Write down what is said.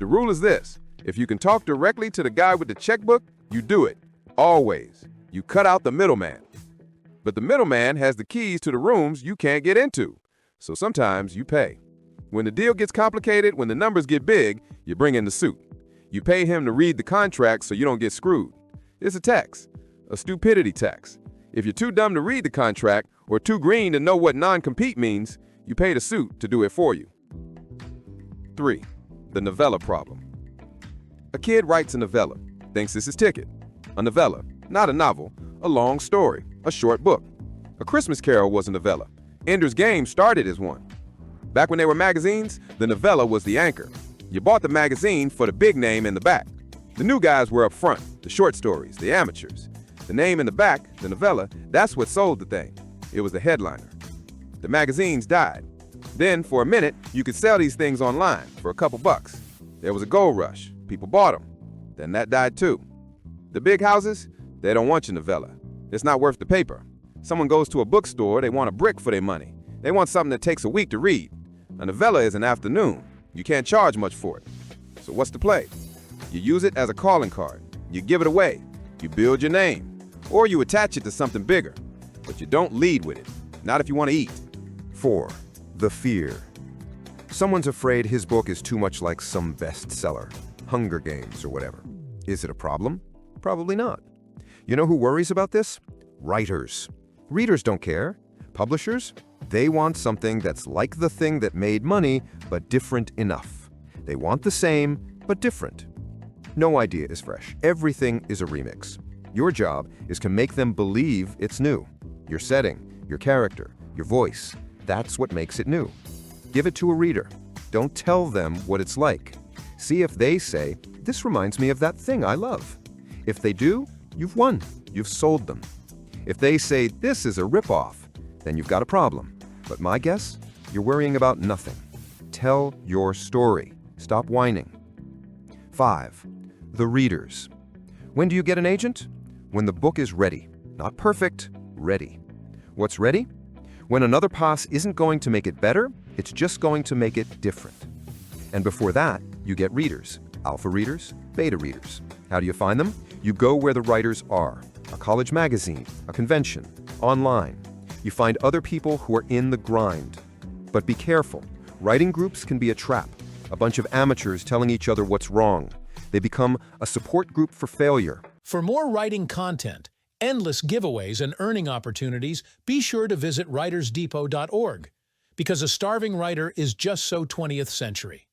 The rule is this: if you can talk directly to the guy with the checkbook, you do it. Always. You cut out the middleman. But the middleman has the keys to the rooms you can't get into. So sometimes you pay. When the deal gets complicated, when the numbers get big, you bring in the suit. You pay him to read the contract so you don't get screwed. It's a tax, a stupidity tax. If you're too dumb to read the contract or too green to know what non-compete means, you pay the suit to do it for you. 3. The novella problem. A kid writes a novella, thinks it's his ticket. A novella, not a novel, a long story, a short book. A Christmas Carol was a novella. Ender's Game started as one. Back when they were magazines, the novella was the anchor. You bought the magazine for the big name in the back. The new guys were up front, the short stories, the amateurs. The name in the back, the novella, that's what sold the thing. It was the headliner. The magazines died. Then, for a minute, you could sell these things online for a couple bucks. There was a gold rush. People bought them. Then that died too. The big houses, they don't want your novella. It's not worth the paper. Someone goes to a bookstore, they want a brick for their money. They want something that takes a week to read. A novella is an afternoon. You can't charge much for it. So what's the play? You use it as a calling card. You give it away. You build your name. Or you attach it to something bigger. But you don't lead with it. Not if you want to eat. 4. The fear. Someone's afraid his book is too much like some bestseller, Hunger Games or whatever. Is it a problem? Probably not. You know who worries about this? Writers. Readers don't care. Publishers? They want something that's like the thing that made money, but different enough. They want the same, but different. No idea is fresh. Everything is a remix. Your job is to make them believe it's new. Your setting, your character, your voice, that's what makes it new. Give it to a reader. Don't tell them what it's like. See if they say, "This reminds me of that thing I love." If they do, you've won. You've sold them. If they say, "This is a ripoff," then you've got a problem. But my guess, you're worrying about nothing. Tell your story. Stop whining. 5. The readers. When do you get an agent? When the book is ready. Not perfect, ready. What's ready? When another pass isn't going to make it better, it's just going to make it different. And before that, you get readers. Alpha readers, beta readers. How do you find them? You go where the writers are. A college magazine, a convention, online. You find other people who are in the grind. But be careful. Writing groups can be a trap. A bunch of amateurs telling each other what's wrong. They become a support group for failure. For more writing content, endless giveaways, and earning opportunities, be sure to visit writersdepot.org, because a starving writer is just so 20th century.